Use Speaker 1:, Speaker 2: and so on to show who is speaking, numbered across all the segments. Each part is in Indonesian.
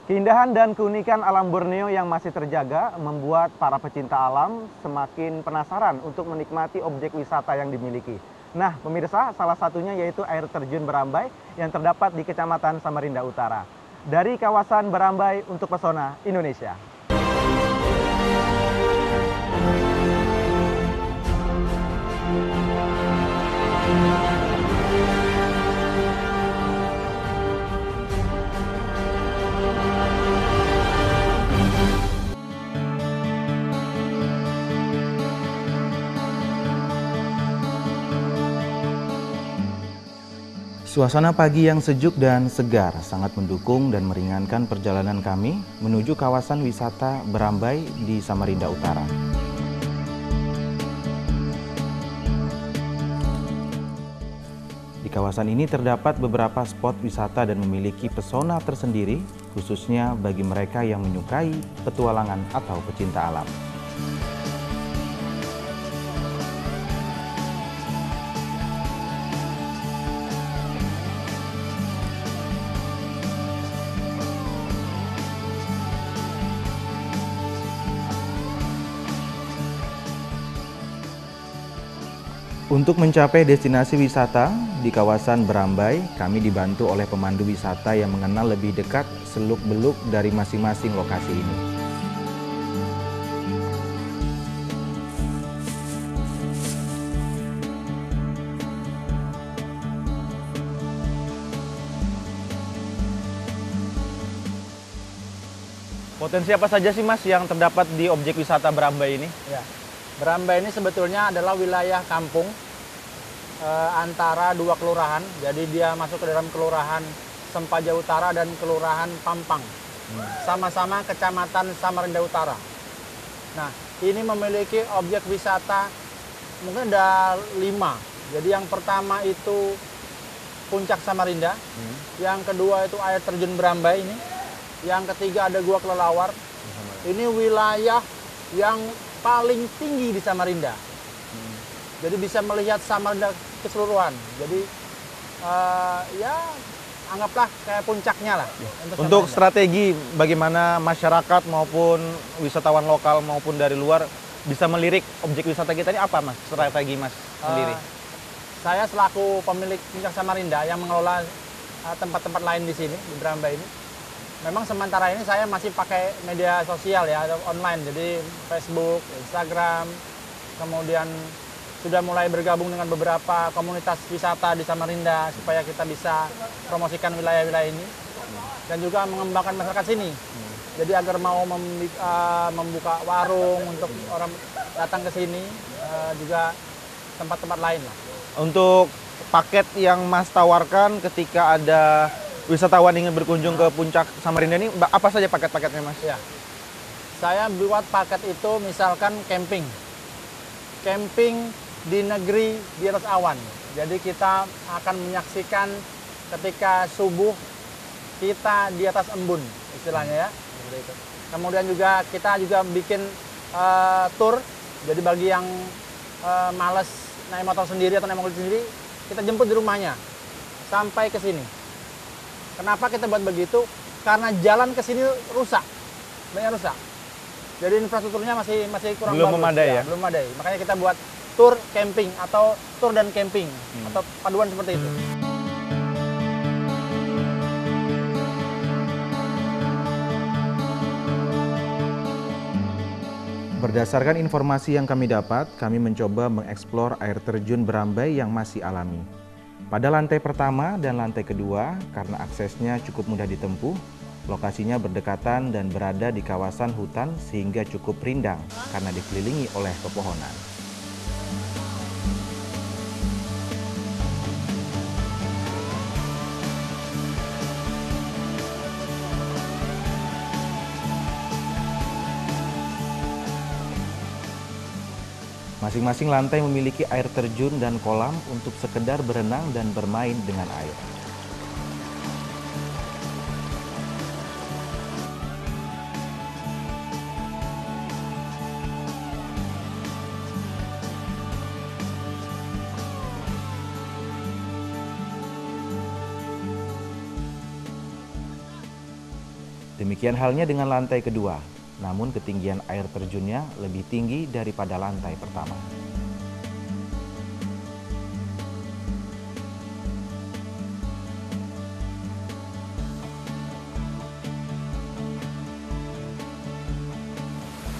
Speaker 1: Keindahan dan keunikan alam Borneo yang masih terjaga membuat para pecinta alam semakin penasaran untuk menikmati objek wisata yang dimiliki. Nah, pemirsa, salah satunya yaitu air terjun Berambai yang terdapat di Kecamatan Samarinda Utara. Dari kawasan Berambai untuk Pesona Indonesia. Suasana pagi yang sejuk dan segar sangat mendukung dan meringankan perjalanan kami menuju kawasan wisata Berambai di Samarinda Utara. Di kawasan ini terdapat beberapa spot wisata dan memiliki pesona tersendiri, khususnya bagi mereka yang menyukai petualangan atau pecinta alam. Untuk mencapai destinasi wisata di kawasan Berambai, kami dibantu oleh pemandu wisata yang mengenal lebih dekat seluk-beluk dari masing-masing lokasi ini. Potensi apa saja sih Mas yang terdapat di objek wisata Berambai ini?
Speaker 2: Ya, Berambai ini sebetulnya adalah wilayah kampung antara dua kelurahan. Jadi dia masuk ke dalam kelurahan Sempaja Utara dan kelurahan Pampang. Sama-sama kecamatan Samarinda Utara. Nah, ini memiliki objek wisata mungkin ada 5. Jadi yang pertama itu Puncak Samarinda. Yang kedua itu air terjun Berambai ini. Yang ketiga ada Gua Kelelawar. Ini wilayah yang paling tinggi di Samarinda. Jadi bisa melihat Samarinda keseluruhan. Jadi ya anggaplah kayak puncaknya lah.
Speaker 1: Untuk strategi bagaimana masyarakat maupun wisatawan lokal maupun dari luar bisa melirik objek wisata kita ini apa Mas? Strategi Mas sendiri?
Speaker 2: Saya selaku pemilik Puncak Samarinda yang mengelola tempat-tempat lain di sini, di Berambai ini. Memang sementara ini saya masih pakai media sosial ya, atau online. Jadi Facebook, Instagram, kemudian sudah mulai bergabung dengan beberapa komunitas wisata di Samarinda supaya kita bisa promosikan wilayah-wilayah ini dan juga mengembangkan masyarakat sini. Jadi agar mau membuka warung untuk orang datang ke sini, juga tempat-tempat lain lah.
Speaker 1: Untuk paket yang Mas tawarkan ketika ada wisatawan ingin berkunjung ke Puncak Samarinda ini, apa saja paket-paketnya Mas?
Speaker 2: Ya, saya buat paket itu misalkan camping di negeri di atas awan. Jadi kita akan menyaksikan ketika subuh kita di atas embun istilahnya ya. Kemudian juga kita juga bikin tour. Jadi bagi yang males naik motor sendiri atau naik mobil sendiri, kita jemput di rumahnya sampai ke sini. Kenapa kita buat begitu? Karena jalan ke sini rusak, banyak rusak. Jadi infrastrukturnya masih kurang
Speaker 1: belum
Speaker 2: bagus.
Speaker 1: Memadai ya?
Speaker 2: Belum memadai. Makanya kita buat tour camping atau tour dan camping atau paduan seperti itu.
Speaker 1: Berdasarkan informasi yang kami dapat, kami mencoba mengeksplor air terjun Berambai yang masih alami. Pada lantai pertama dan lantai kedua, karena aksesnya cukup mudah ditempuh, lokasinya berdekatan dan berada di kawasan hutan sehingga cukup rindang karena dikelilingi oleh pepohonan. Masing-masing lantai memiliki air terjun dan kolam untuk sekedar berenang dan bermain dengan air. Demikian halnya dengan lantai kedua, namun ketinggian air terjunnya lebih tinggi daripada lantai pertama.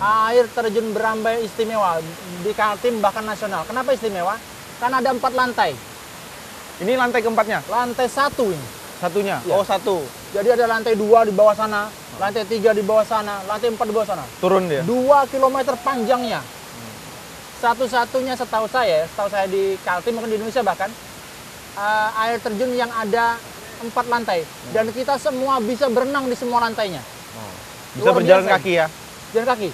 Speaker 2: Air terjun Berambai istimewa di Kaltim bahkan nasional. Kenapa istimewa? Karena ada 4 lantai.
Speaker 1: Ini lantai keempatnya?
Speaker 2: Lantai 1 ini.
Speaker 1: Satunya?
Speaker 2: Ya.
Speaker 1: Oh, satu.
Speaker 2: Jadi ada lantai 2 di bawah sana, lantai 3 di bawah sana, lantai 4 di bawah sana.
Speaker 1: Turun dia?
Speaker 2: 2 kilometer panjangnya. Satu-satunya setahu saya di Kaltim mungkin di Indonesia bahkan, air terjun yang ada 4 lantai. Dan kita semua bisa berenang di semua lantainya.
Speaker 1: Bisa berjalan kaki ya?
Speaker 2: Jalan kaki.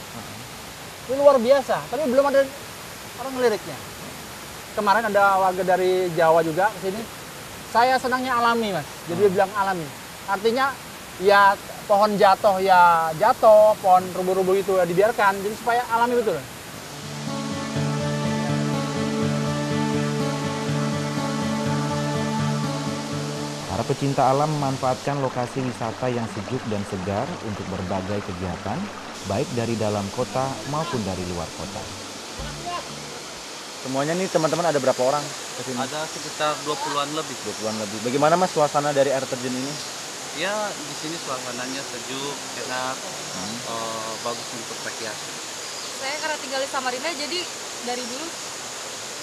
Speaker 2: Ini luar biasa, tapi belum ada orang ngeliriknya. Kemarin ada warga dari Jawa juga ke sini. Saya senangnya alami, Mas. Jadi dia bilang alami. Artinya ya pohon jatuh ya jatuh, pohon rubuh-rubuh itu ya dibiarkan. Jadi supaya alami betul.
Speaker 1: Para pecinta alam memanfaatkan lokasi wisata yang sejuk dan segar untuk berbagai kegiatan, baik dari dalam kota maupun dari luar kota. Semuanya nih teman-teman ada berapa orang ke sini?
Speaker 3: Ada sekitar 20-an lebih.
Speaker 1: 20-an lebih. Bagaimana Mas suasana dari air terjun ini?
Speaker 3: Ya, di sini suasananya sejuk, enak, bagus untuk rekreasi.
Speaker 4: Saya karena tinggal di Samarinda, jadi dari dulu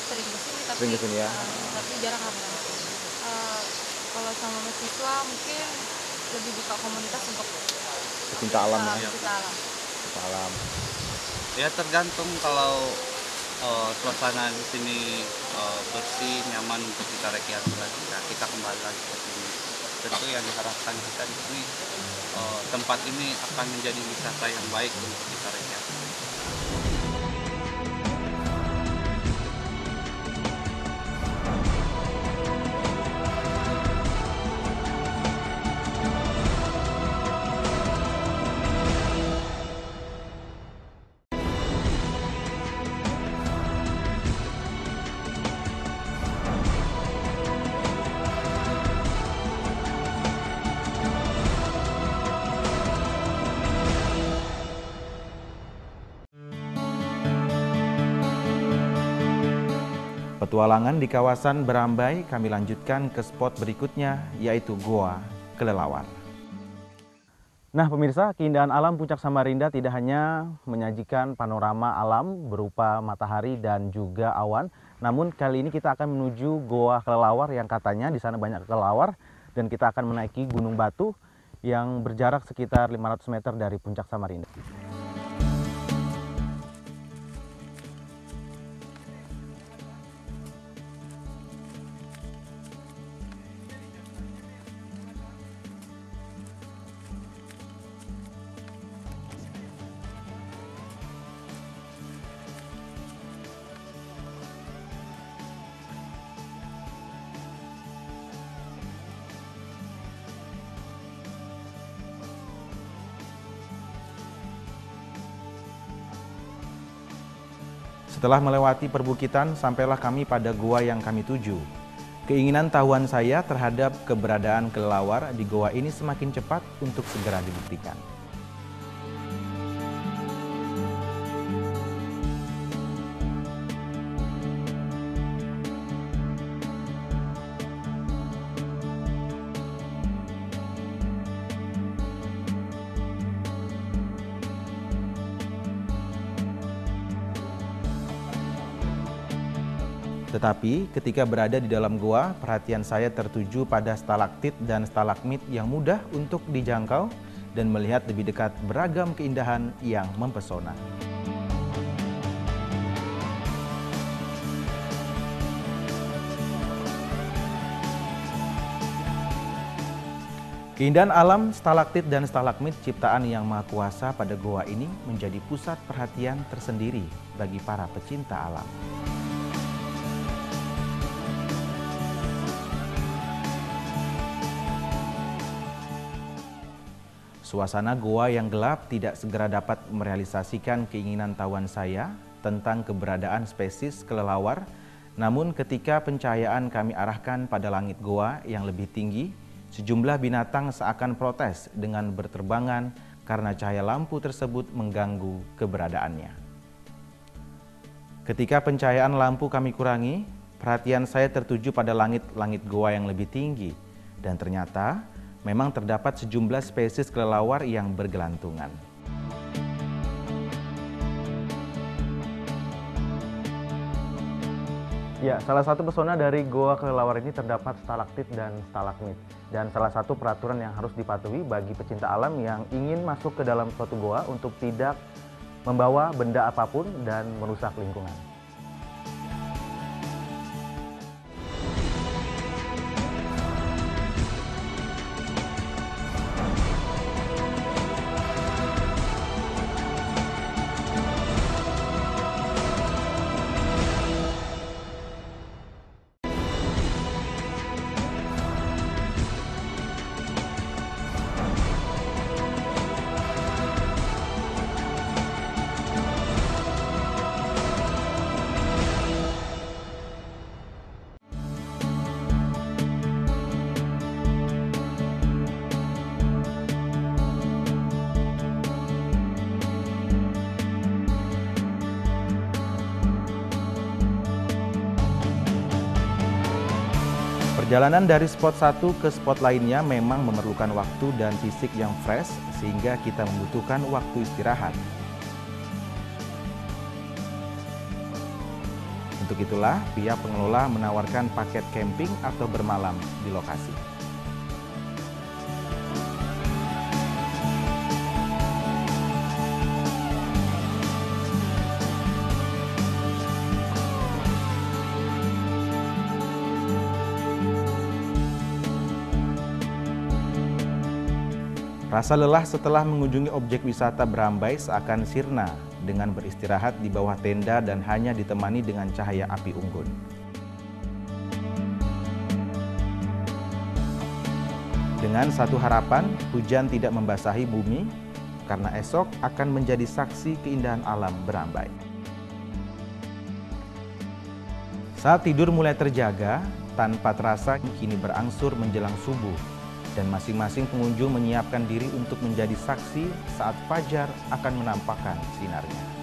Speaker 4: sering kesini, tapi
Speaker 1: Sering kesini ya?
Speaker 4: tapi jarang rame-rame. Kalau sama mahasiswa mungkin lebih buka komunitas untuk
Speaker 1: Pecinta alam ya?
Speaker 4: pecinta alam.
Speaker 1: Pecinta alam.
Speaker 3: Ya tergantung kalau suasana di sini bersih, nyaman untuk kita rekreasi lagi, nah, kita kembali lagi ke sini. Tentu yang diharapkan kita di sini tempat ini akan menjadi wisata yang baik untuk kita rekreasi.
Speaker 1: Petualangan di kawasan Berambai kami lanjutkan ke spot berikutnya, yaitu Goa Kelelawar. Nah pemirsa, keindahan alam Puncak Samarinda tidak hanya menyajikan panorama alam berupa matahari dan juga awan, namun kali ini kita akan menuju Goa Kelelawar yang katanya di sana banyak kelelawar, dan kita akan menaiki Gunung Batu yang berjarak sekitar 500 meter dari Puncak Samarinda. Setelah melewati perbukitan, sampailah kami pada gua yang kami tuju. Keinginan tahuan saya terhadap keberadaan kelelawar di goa ini semakin cepat untuk segera dibuktikan. Tetapi ketika berada di dalam gua, perhatian saya tertuju pada stalaktit dan stalagmit yang mudah untuk dijangkau dan melihat lebih dekat beragam keindahan yang mempesona. Keindahan alam stalaktit dan stalagmit ciptaan yang maha kuasa pada goa ini menjadi pusat perhatian tersendiri bagi para pecinta alam. Suasana goa yang gelap tidak segera dapat merealisasikan keinginan tahuan saya tentang keberadaan spesies kelelawar, namun ketika pencahayaan kami arahkan pada langit goa yang lebih tinggi, Sejumlah binatang seakan protes dengan berterbangan karena cahaya lampu tersebut mengganggu keberadaannya. Ketika pencahayaan lampu kami kurangi, perhatian saya tertuju pada langit-langit goa yang lebih tinggi, dan ternyata memang terdapat sejumlah spesies kelelawar yang bergelantungan. Ya, salah satu pesona dari Goa Kelelawar ini terdapat stalaktit dan stalagmit. Dan salah satu peraturan yang harus dipatuhi bagi pecinta alam yang ingin masuk ke dalam suatu goa untuk tidak membawa benda apapun dan merusak lingkungan. Perjalanan dari spot satu ke spot lainnya memang memerlukan waktu dan fisik yang fresh, sehingga kita membutuhkan waktu istirahat. Untuk itulah, pihak pengelola menawarkan paket camping atau bermalam di lokasi. Rasa lelah setelah mengunjungi objek wisata Berambai seakan sirna dengan beristirahat di bawah tenda dan hanya ditemani dengan cahaya api unggun. Dengan satu harapan, hujan tidak membasahi bumi karena esok akan menjadi saksi keindahan alam Berambai. Saat tidur mulai terjaga, tanpa terasa kini berangsur menjelang subuh. Dan masing-masing pengunjung menyiapkan diri untuk menjadi saksi saat fajar akan menampakkan sinarnya.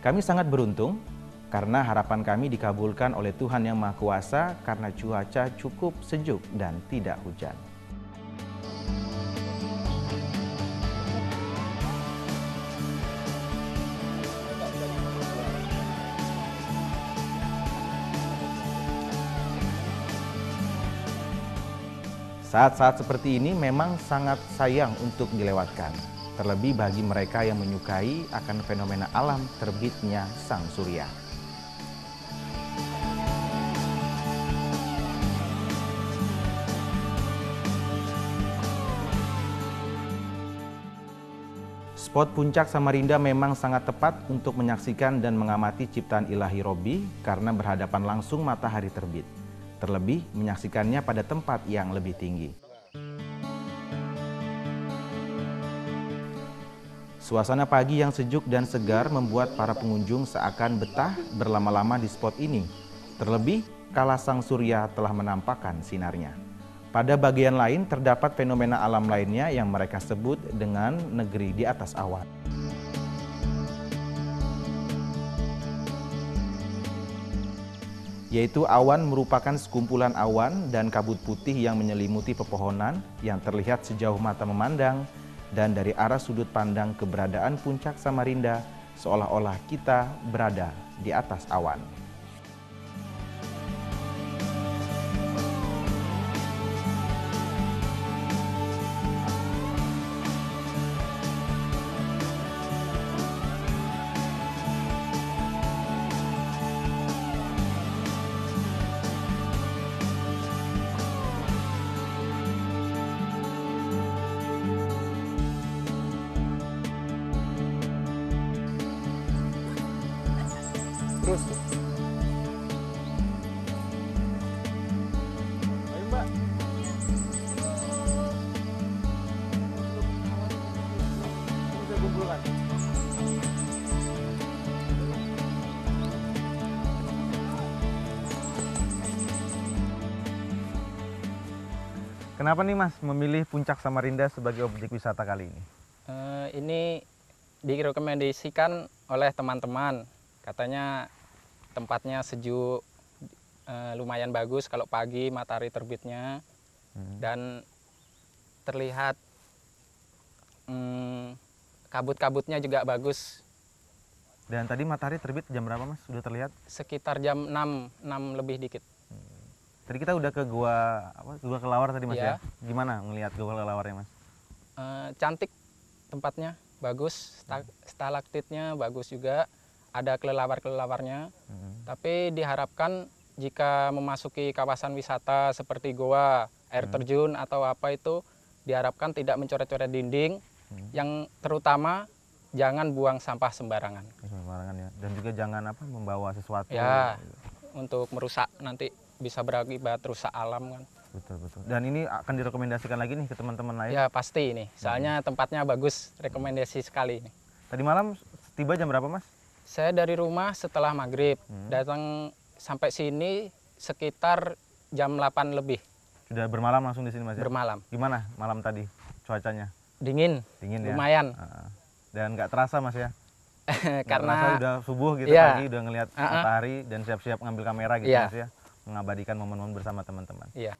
Speaker 1: Kami sangat beruntung karena harapan kami dikabulkan oleh Tuhan Yang Maha Kuasa karena cuaca cukup sejuk dan tidak hujan. Saat-saat seperti ini memang sangat sayang untuk dilewatkan. Terlebih bagi mereka yang menyukai akan fenomena alam terbitnya sang surya. Spot Puncak Samarinda memang sangat tepat untuk menyaksikan dan mengamati ciptaan ilahi Robbi karena berhadapan langsung matahari terbit. Terlebih menyaksikannya pada tempat yang lebih tinggi. Suasana pagi yang sejuk dan segar membuat para pengunjung seakan betah berlama-lama di spot ini. Terlebih kala sang surya telah menampakkan sinarnya. Pada bagian lain terdapat fenomena alam lainnya yang mereka sebut dengan negeri di atas awan. Yaitu awan merupakan sekumpulan awan dan kabut putih yang menyelimuti pepohonan yang terlihat sejauh mata memandang. Dan dari arah sudut pandang keberadaan Puncak Samarinda seolah-olah kita berada di atas awan.
Speaker 2: Terus tuh. Ayo Mbak. Kita kumpulkan.
Speaker 1: Kenapa nih Mas memilih Puncak Samarinda sebagai objek wisata kali ini?
Speaker 2: Ini direkomendasikan oleh teman-teman. Katanya tempatnya sejuk, lumayan bagus kalau pagi matahari terbitnya, dan terlihat kabut-kabutnya juga bagus.
Speaker 1: Dan tadi matahari terbit jam berapa Mas? Sudah terlihat?
Speaker 2: Sekitar jam 6 lebih dikit.
Speaker 1: Tadi kita udah ke Gua Kelawar tadi Mas
Speaker 2: Iya.
Speaker 1: ya? Gimana ngelihat Gua Kelawarnya Mas?
Speaker 2: Cantik tempatnya, bagus, stalaktitnya bagus juga. Ada kelelawar-kelelawarnya, tapi diharapkan jika memasuki kawasan wisata seperti goa, air terjun atau apa itu, diharapkan tidak mencoret-coret dinding, yang terutama jangan buang sampah sembarangan.
Speaker 1: Sembarangan ya. Dan juga jangan membawa sesuatu.
Speaker 2: Ya, untuk merusak nanti bisa berakibat rusak alam kan.
Speaker 1: Betul. Dan ini akan direkomendasikan lagi nih ke teman-teman lain?
Speaker 2: Ya pasti ini, soalnya tempatnya bagus, rekomendasi sekali ini.
Speaker 1: Tadi malam tiba jam berapa Mas?
Speaker 2: Saya dari rumah setelah maghrib, datang sampai sini sekitar jam 8 lebih.
Speaker 1: Sudah bermalam langsung di sini Mas ya?
Speaker 2: Bermalam.
Speaker 1: Gimana malam tadi cuacanya?
Speaker 2: Dingin
Speaker 1: Ya?
Speaker 2: lumayan.
Speaker 1: Dan nggak terasa Mas ya? Nggak
Speaker 2: Karena
Speaker 1: terasa udah subuh gitu
Speaker 2: Iya.
Speaker 1: pagi, udah ngelihat matahari dan siap-siap ngambil kamera gitu
Speaker 2: Iya.
Speaker 1: Mas ya? Mengabadikan momen-momen bersama teman-teman.
Speaker 2: iya.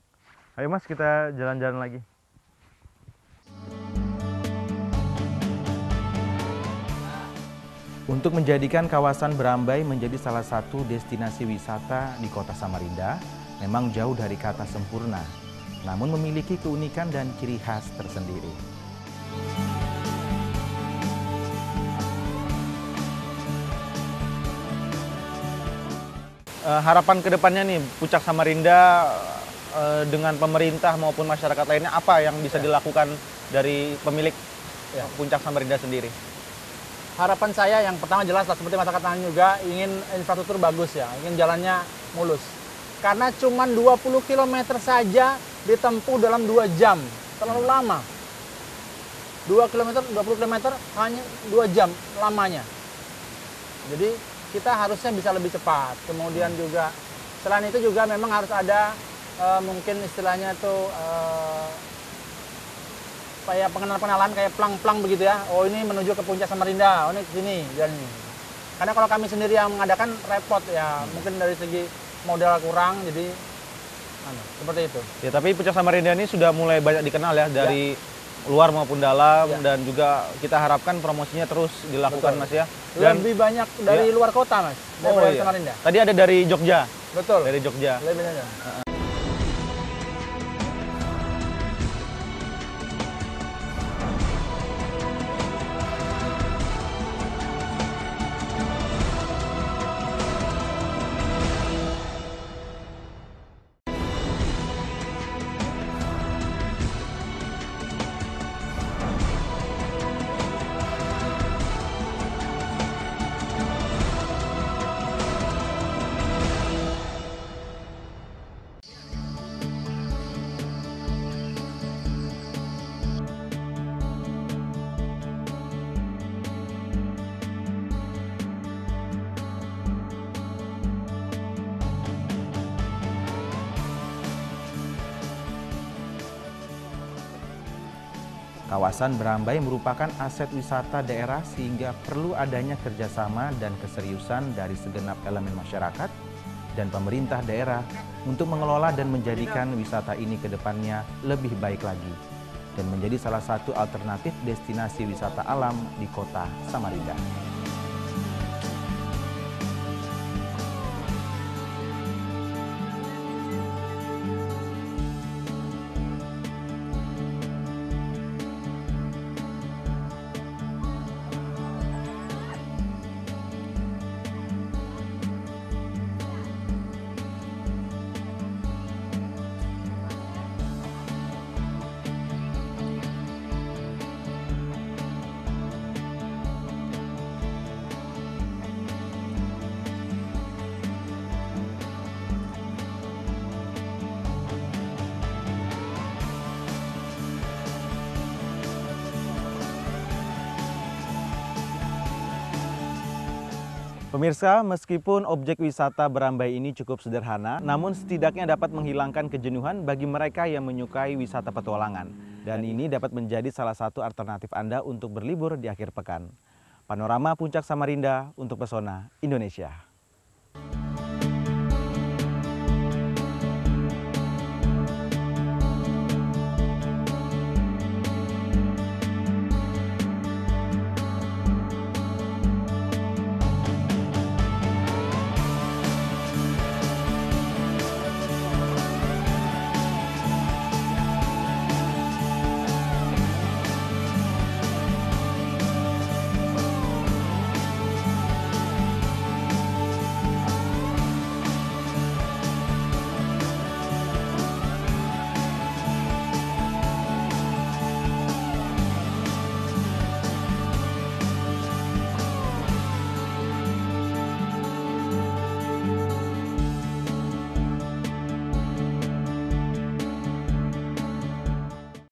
Speaker 1: Ayo Mas, kita jalan-jalan lagi. Untuk menjadikan kawasan Berambai menjadi salah satu destinasi wisata di kota Samarinda, memang jauh dari kata sempurna, namun memiliki keunikan dan ciri khas tersendiri. Harapan kedepannya nih, Puncak Samarinda dengan pemerintah maupun masyarakat lainnya, apa yang bisa dilakukan dari pemilik Puncak Samarinda sendiri?
Speaker 2: Harapan saya yang pertama jelas lah, seperti masyarakat lain juga ingin infrastruktur bagus ya, ingin jalannya mulus. Karena cuma 20 km saja ditempuh dalam 2 jam, terlalu lama. 20 km hanya 2 jam lamanya. Jadi kita harusnya bisa lebih cepat. Kemudian juga selain itu juga memang harus ada mungkin istilahnya tuh kayak pengenalan kayak plang-plang begitu ya. Oh ini menuju ke Puncak Samarinda, oh ini ke sini dan ini. Karena kalau kami sendiri yang mengadakan repot ya, mungkin dari segi modal kurang, jadi seperti itu.
Speaker 1: Ya, tapi Puncak Samarinda ini sudah mulai banyak dikenal ya dari luar maupun dalam, dan juga kita harapkan promosinya terus dilakukan.
Speaker 2: Betul.
Speaker 1: Mas ya. Dan
Speaker 2: lebih banyak dari luar kota Mas, daripada Samarinda.
Speaker 1: Tadi ada dari Jogja.
Speaker 2: Betul.
Speaker 1: Dari Jogja.
Speaker 2: Lebih banyak.
Speaker 1: Kawasan Berambai merupakan aset wisata daerah sehingga perlu adanya kerjasama dan keseriusan dari segenap elemen masyarakat dan pemerintah daerah untuk mengelola dan menjadikan wisata ini ke depannya lebih baik lagi dan menjadi salah satu alternatif destinasi wisata alam di kota Samarinda. Pemirsa, meskipun objek wisata Berambai ini cukup sederhana, namun setidaknya dapat menghilangkan kejenuhan bagi mereka yang menyukai wisata petualangan. Dan ini dapat menjadi salah satu alternatif Anda untuk berlibur di akhir pekan. Panorama Puncak Samarinda untuk Pesona Indonesia.